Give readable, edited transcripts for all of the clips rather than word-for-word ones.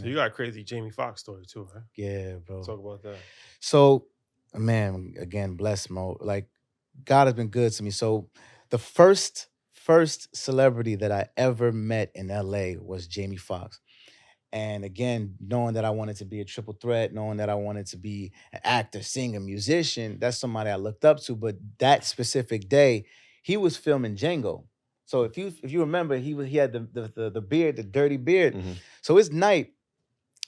So you got a crazy Jamie Foxx story too, right? Yeah, bro. Talk about that. So, man, again, bless Mo. Like, God has been good to me. So, the first celebrity that I ever met in LA was Jamie Foxx. And again, knowing that I wanted to be a triple threat, knowing that I wanted to be an actor, singer, musician, that's somebody I looked up to. But that specific day, he was filming Django. So if you remember, he had the beard, the dirty beard. Hmm. So it's night,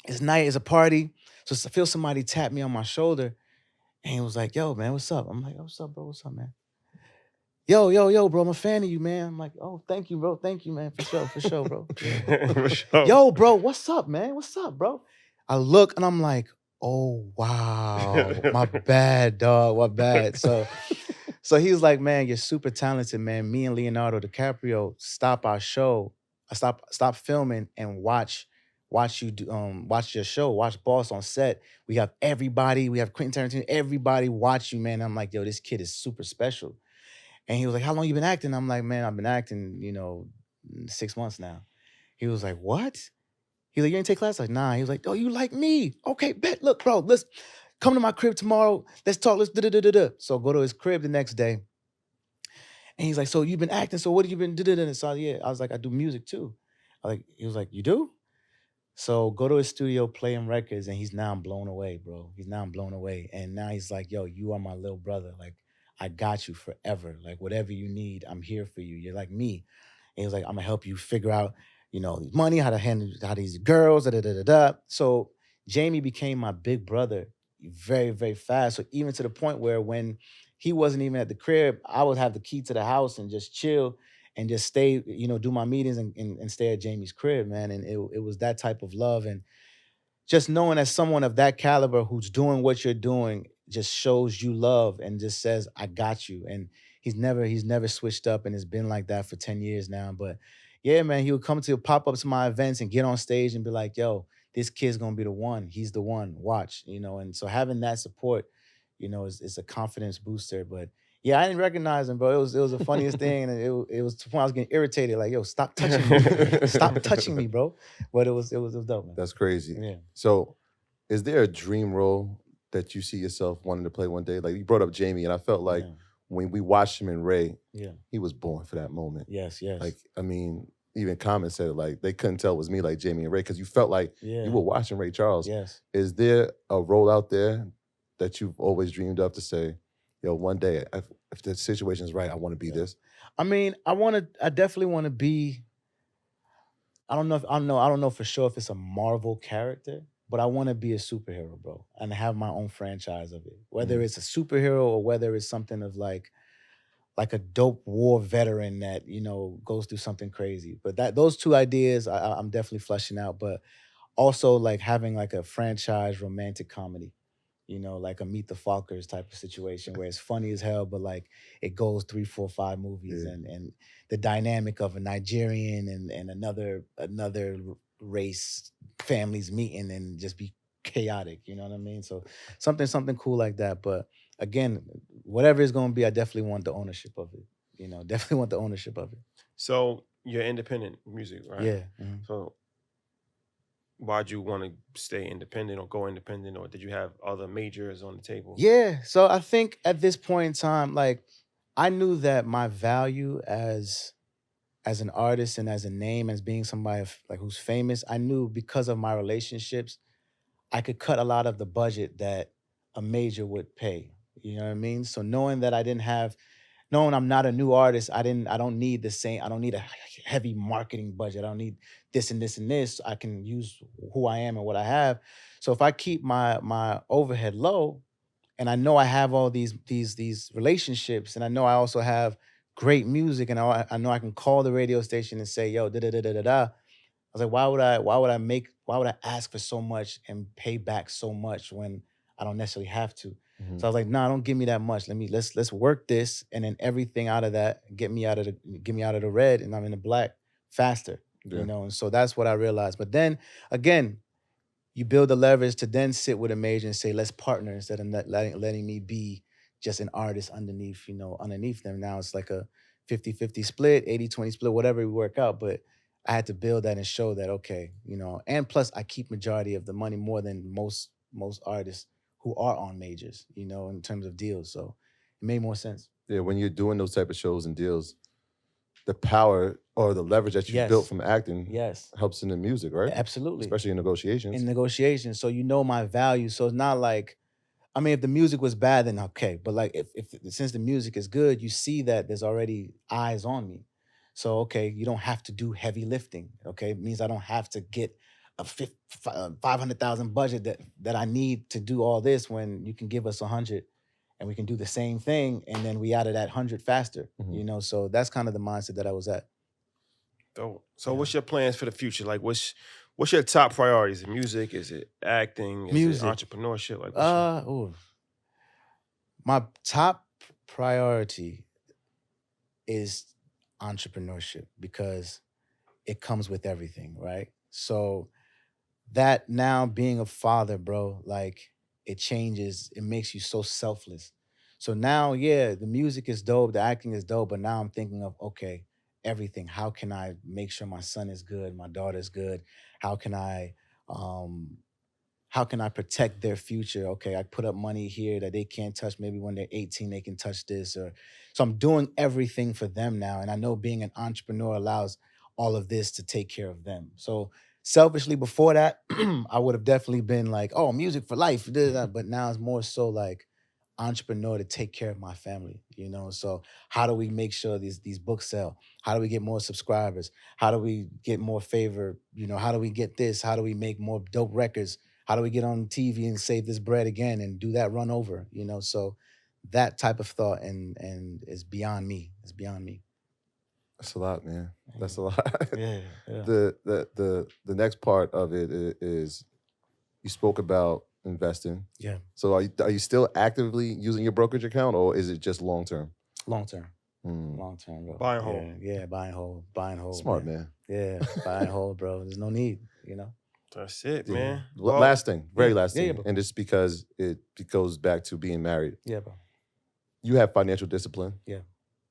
it's a party. So I feel somebody tap me on my shoulder, and he was like, "Yo, man, what's up?" I'm like, "Oh, what's up, bro? What's up, man?" Yo, bro, I'm a fan of you, man. I'm like, "Oh, thank you, bro. Thank you, man. For sure, bro. Yeah." For sure. Yo, bro, what's up, man? What's up, bro? I look and I'm like, oh wow, my bad, dog. My bad. So he was like, man, you're super talented, man. Me and Leonardo DiCaprio stop our show, stop filming and watch you do watch your show, watch Boss on set. We have everybody, we have Quentin Tarantino, everybody watch you, man. I'm like, yo, this kid is super special. And he was like, how long you been acting? I'm like, man, I've been acting, 6 months now. He was like, what? He's like, you ain't take class? Like, nah. He was like, oh, you like me? Okay, bet. Look, bro, let's come to my crib tomorrow. Let's talk. Let's da da da da. So go to his crib the next day. And he's like, so you've been acting. So what have you been da? So yeah, I was like, I do music too. He was like, you do? So go to his studio, play him records, and he's now blown away, bro. He's now blown away. And now he's like, yo, you are my little brother. Like, I got you forever. Like, whatever you need, I'm here for you. You're like me. And he was like, I'm gonna help you figure out, money, how to handle how these girls, da da da da da. So Jamie became my big brother very, very fast. So even to the point where when he wasn't even at the crib, I would have the key to the house and just chill and just stay, do my meetings and stay at Jamie's crib, man. And it was that type of love. And just knowing as someone of that caliber who's doing what you're doing just shows you love and just says, I got you. And he's never switched up and it's been like that for 10 years now. But yeah, man, he would come to pop up to my events and get on stage and be like, yo, this kid's gonna be the one. He's the one. Watch, and so having that support, is a confidence booster. But yeah, I didn't recognize him, bro. It was the funniest thing, and it was to the point I was getting irritated. Like, yo, stop touching me, stop touching me, bro. But it was dope, man. That's crazy. Yeah. So, is there a dream role that you see yourself wanting to play one day? Like you brought up Jamie, and I felt like Yeah. when we watched him in Ray, Yeah. he was born for that moment. Yes. Yes. Like, I mean, even comments said like they couldn't tell it was me, like Jamie and Ray, because you felt like yeah. you were watching Ray Charles. Yes. Is there a role out there that you've always dreamed of to say, yo, one day if the situation is right, I want to be this? I mean, I definitely want to be. I don't know for sure if it's a Marvel character, but I want to be a superhero, bro, and have my own franchise of it. Whether Mhm. it's a superhero or whether it's something of like a dope war veteran that goes through something crazy. But those two ideas I'm definitely fleshing out. But also like having like a franchise romantic comedy, like a Meet the Fockers type of situation where it's funny as hell, but like it goes 3, 4, 5 movies, Yeah. and the dynamic of a Nigerian and another race families meeting and just be chaotic. You know what I mean? So something cool like that. But again, whatever it's gonna be, I definitely want the ownership of it. Definitely want the ownership of it. So you're independent music, right? Yeah. Mhm. So why'd you want to stay independent or go independent, or did you have other majors on the table? Yeah. So I think at this point in time, like I knew that my value as an artist and as a name, as being somebody like who's famous, I knew because of my relationships, I could cut a lot of the budget that a major would pay. You know what I mean? So knowing I'm not a new artist, I don't need the same, I don't need a heavy marketing budget. I don't need this and this and this. I can use who I am and what I have. So if I keep my overhead low, and I know I have all these relationships, and I know I also have great music, and I know I can call the radio station and say, "Yo, da da da da da da." I was like, why would I ask for so much and pay back so much when I don't necessarily have to? Mhm. So I was like, nah, don't give me that much. Let's work this, and then everything out of that get me out of the red, and I'm in the black faster. Yeah. And so that's what I realized. But then again, you build the leverage to then sit with a major and say, let's partner instead of letting me be just an artist underneath them. Now it's like a 50-50 split, 80-20 split, whatever we work out. But I had to build that and show that, okay, and plus I keep majority of the money more than most artists who are on majors, in terms of deals. So it made more sense. Yeah, when you're doing those type of shows and deals, the power or the leverage that you built Yes. from acting Yes. helps in the music, right? Absolutely. Especially in negotiations. In negotiations. So my value. So it's not like, I mean, if the music was bad, then okay. But like, if since the music is good, you see that there's already eyes on me. So okay, you don't have to do heavy lifting. Okay, it means I don't have to get a 500,000 budget that I need to do all this when you can give us 100, and we can do the same thing, and then we out of that 100 faster. Mhm. So that's kind of the mindset that I was at. So Yeah. what's your plans for the future? Like, what's your top priorities? Is it music? Is it acting? Is Music. it entrepreneurship? Like, what's my top priority is entrepreneurship because it comes with everything, right? So that now being a father, bro, like it changes, it makes you so selfless. So now, yeah, the music is dope, the acting is dope, but now I'm thinking of, okay, everything. How can I make sure my son is good, my daughter's good? How can I um how can I protect their future? Okay, I put up money here that they can't touch. Maybe when they're 18, they can touch this. Or so I'm doing everything for them now. And I know being an entrepreneur allows all of this to take care of them. So selfishly before that, I would have definitely been like, oh, music for life. But now it's more so like entrepreneur to take care of my family. So how do we make sure these books sell? How do we get more subscribers? How do we get more favor? How do we get this? How do we make more dope records? How do we get on TV and save this bread again and do that run over? So that type of thought and is beyond me. It's beyond me. That's a lot, man. That's a lot. Yeah. The next part of it is you spoke about investing. Yeah. So are you still actively using your brokerage account, or is it just long term? Long term. Mm. Long term, bro. Buy and hold. Yeah, buy and hold. Buy and hold. Smart, man. Yeah, buy and hold, bro. There's no need. That's it, Yeah. man. Last thing, very last Yeah, thing, bro. and it's because it goes back to being married. Yeah, bro. You have financial discipline. Yeah.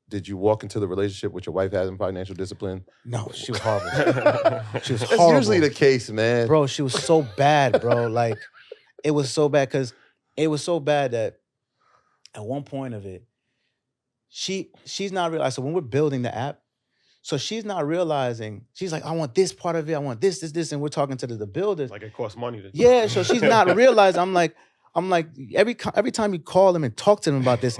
Did you walk into the relationship with your wife having financial discipline? No, she was horrible. She was That's horrible. usually the case, man. Bro, she was so bad, bro. Like, it was so bad because it was so bad that at one point of it, she's not realizing. So when we're building the app, so she's not realizing. She's like, I want this part of it. I want this, and we're talking to the builders. Like it costs money to. Yeah, so she's not realizing. I'm like, every time you call them and talk to them about this,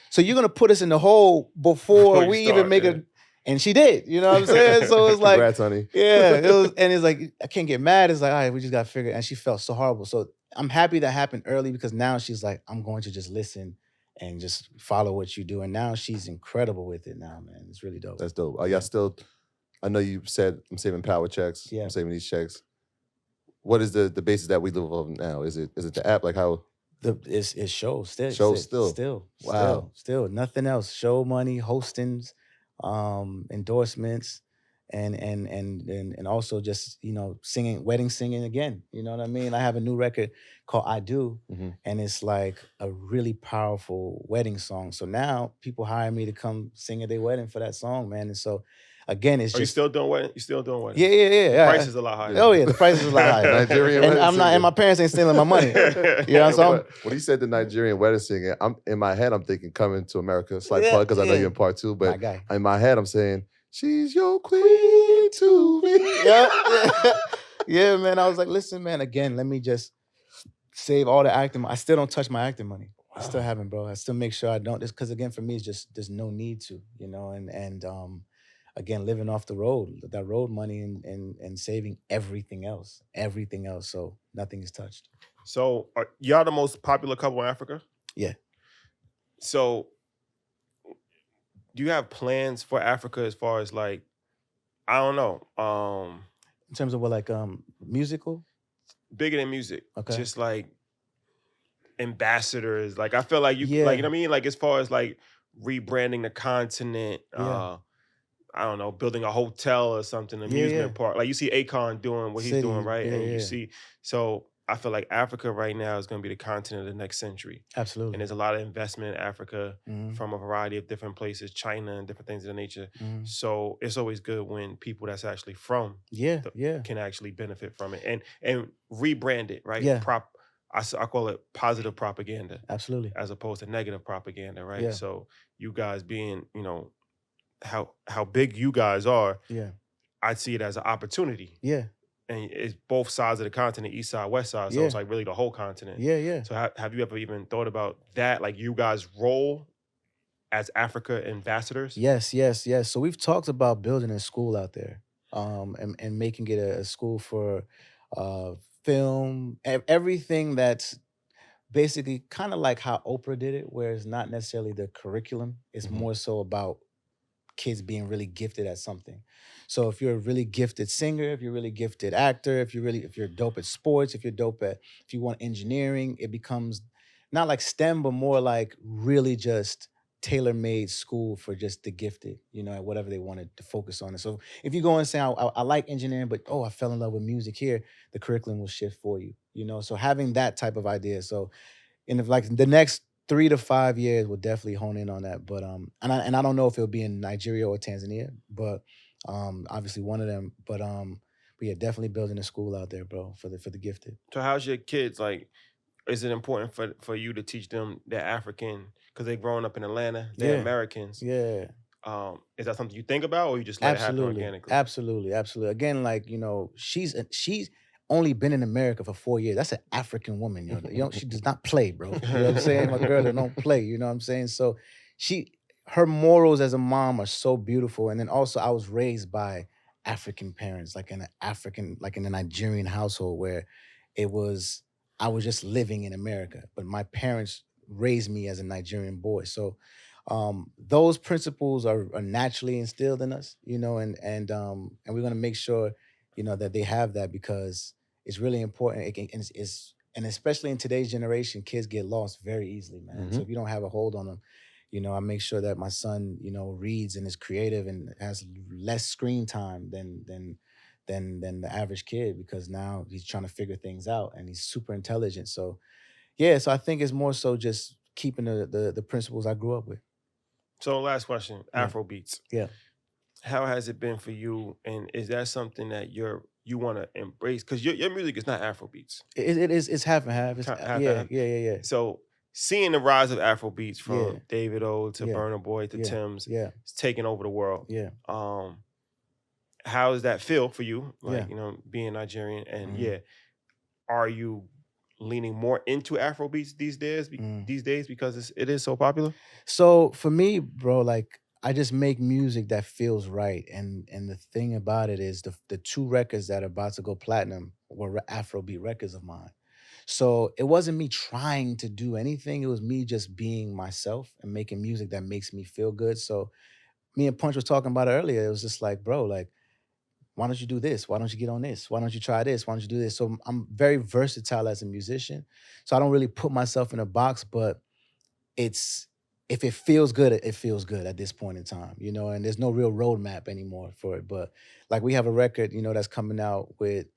so you're gonna put us in the hole before you we start, even make yeah. it. And she did, you know what I'm saying? So it's like, Congrats, honey. yeah, it was, and it's like I can't get mad. It's like, all right, we just got to figure it. And she felt so horrible. So I'm happy that happened early because now she's like, I'm going to just listen and just follow what you do. And now she's incredible with it now, man. It's really dope. That's dope. Are y'all still? I know you said I'm saving power checks. Yeah. I'm saving these checks. What is the basis that we live on now? Is it the app? Like how? It shows still. Shows still. Still. Wow. Still. Nothing else. Show money, hostings, endorsements, and also just, singing, wedding singing again. You know what I mean? I have a new record called I Do, Mhm. and it's like a really powerful wedding song. So now people hire me to come sing at their wedding for that song, man. And so again, it's Are you just still doing wedding? You still doing wedding? yeah. Price is a lot higher. Oh yeah, the price is a lot higher. Nigerian and wedding I'm not, singer. and my parents ain't stealing my money. You know what I'm saying? When he said the Nigerian wedding singer, I'm in my head. I'm thinking Coming to America. Slight Yeah, plug because I know yeah. you're in part 2. My But guy. in my head, I'm saying she's your queen to me. Yeah, man. I was like, listen, man. Again, let me just save all the acting. I still don't touch my acting money. I still haven't, bro. I still make sure I don't. Just because again, for me, it's just there's no need to, and again, living off the road, that road money, and saving everything else. So nothing is touched. So y'all the most popular couple in Africa? Yeah. So do you have plans for Africa as far as like, I don't know, In terms of what, like musical? bigger than music? Okay. Just like ambassadors. Like I feel like you, Yeah. like, you know what I mean? Like as far as like rebranding the continent, Yeah. I don't know, building a hotel or something, amusement yeah. park. Like you see Akon doing what he's City, doing, right? yeah, And you yeah. see, so I feel like Africa right now is going to be the continent of the next century. And Absolutely. there's a lot of investment in Africa Mhm. from a variety of different places, China and different things of the nature. Mhm. So it's always good when people that's actually from Yeah, yeah, can actually benefit from it and rebrand it, right? yeah, I call it positive propaganda absolutely. as opposed to negative propaganda, right? Yeah, So you guys being, how big you guys are, yeah, I see it as an opportunity. yeah, And it's both sides of the continent, east side, west side. So yeah, it's like really the whole continent. yeah, yeah. So have you ever even thought about that? Like you guys' role as Africa ambassadors? Yes, yes, yes. So we've talked about building a school out there, and making it a school for uh, film, everything that's basically kind of like how Oprah did it, where it's not necessarily the curriculum; it's Mhm. more so about kids being really gifted at something. So if you're a really gifted singer, if you're a really gifted actor, if you're dope at sports, if you want engineering, it becomes not like STEM, but more like really just tailor-made school for just the gifted, at whatever they wanted to focus on. And so if you go and say, I like engineering, but I fell in love with music here, the curriculum will shift for you. So having that type of idea. So like the next 3 to 5 years, we'll definitely hone in on that. But and I don't know if it'll be in Nigeria or Tanzania, but obviously one of them. But yeah, definitely building a school out there, bro, for the gifted. So how's your kids like? Is it important for you to teach them they're African because they're growing up in Atlanta, they're Yeah, Americans? yeah. Is that something you think about, or you just let it happen Absolutely, organically? absolutely, absolutely. Again, like she's only been in America for 4 years. That's an African woman, she does not play, bro. You know what I'm saying? My girl that don't play. You know what I'm saying? So she, her morals as a mom are so beautiful. And then also, I was raised by African parents, like in a Nigerian household where it was I was just living in America, but my parents raised me as a Nigerian boy. So those principles are naturally instilled in us, and we're going to make sure that they have that, because it's really important. And especially in today's generation, kids get lost very easily, man. So Mhm. if you don't have a hold on them, I make sure that my son reads and is creative and has less screen time than the average kid, because now he's trying to figure things out and he's super intelligent. So yeah, so I think it's more so just keeping the principles I grew up with. So last question, Yeah. Afrobeats. Yeah. How has it been for you? And is that something that you want to embrace? Because your music is not Afrobeats. It's half and half. It's Half yeah, half. yeah, yeah, yeah. So seeing the rise of Afrobeats Yeah. from David O to Yeah. Burna Boy to Yeah. Tim's, Yeah. it's taking over the world. Yeah. How does that feel for you? Like, Yeah. being Nigerian, and Mhm. are you leaning more into Afrobeats Mm. these days because it is so popular? So for me, bro, like I just make music that feels right, and the thing about it is the two records that are about to go platinum were Afrobeat records of mine. So it wasn't me trying to do anything; it was me just being myself and making music that makes me feel good. So me and Punch was talking about it earlier. It was just like, bro, like, why don't you do this? Why don't you get on this? Why don't you try this? Why don't you do this? So I'm very versatile as a musician. So I don't really put myself in a box, but it's if it feels good, it feels good at this point in time, and there's no real roadmap anymore for it. But like we have a record, that's coming out with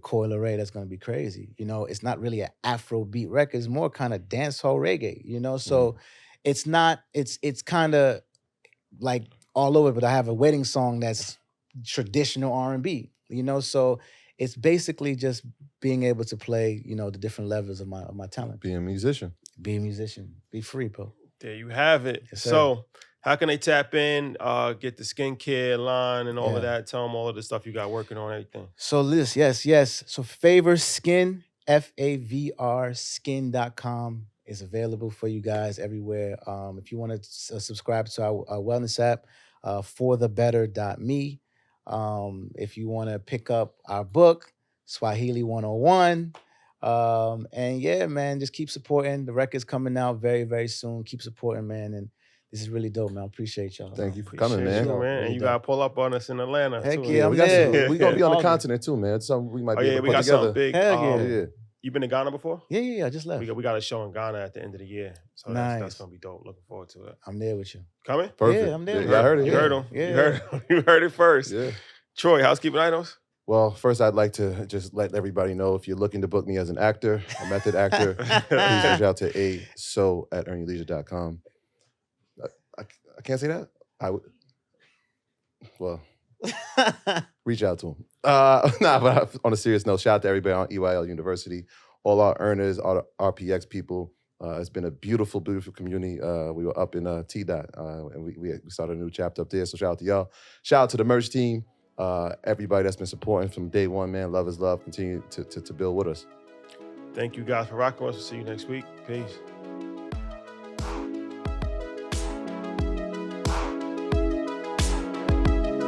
Coil Ray that's gonna be crazy. It's not really an Afro beat record, it's more kind of dancehall reggae. So it's not, it's kind of like all over, but I have a wedding song that's traditional R&B. So it's basically just being able to play, the different levels of my talent. Being a musician. Be a musician, be free, bro. There you have it. Yes, sir. So how can they tap in, get the skincare line and all of Yeah. that? Tell them all of the stuff you got working on, everything. So this, yes. So Favor Skin, FAVR skin.com is available for you guys everywhere. If you want to subscribe to our wellness app, forthebetter.me. If you want to pick up our book, Swahili 101. And yeah, man, just keep supporting. The record's coming out very, very soon. Keep supporting, man. And this is really dope, man. I appreciate y'all. Thank man. you for coming, Appreciate man. you, man. Really And you dope. gotta pull up on us in Atlanta Heck too. yeah, we I'm got there. we gonna be on the August. continent too, man. It's something we might Oh be yeah, able we to got put something together. big. Hell yeah. Yeah. You been to Ghana before? Yeah, I just left. We got a show in Ghana at the end of the year, so that's Nice. gonna be dope. Looking forward to it. I'm there with you. Coming? Perfect. Yeah, I'm there. Yeah, I heard it. You Yeah. heard him. Yeah. You heard you heard it first. Yeah. Troy, housekeeping items. Well, first, I'd like to just let everybody know if you're looking to book me as an actor, a method actor, please reach out to so@earnyourleisure.com. I can't say that. Well, reach out to him. But on a serious note, shout out to everybody on EYL University, all our earners, all the RPX people. It's been a beautiful, beautiful community. We were up in T-Dot, and we started a new chapter up there. So shout out to y'all. Shout out to the merch team. Everybody that's been supporting from day one, man. Love is love. Continue to build with us. Thank you guys for rocking with us. We'll see you next week. Peace.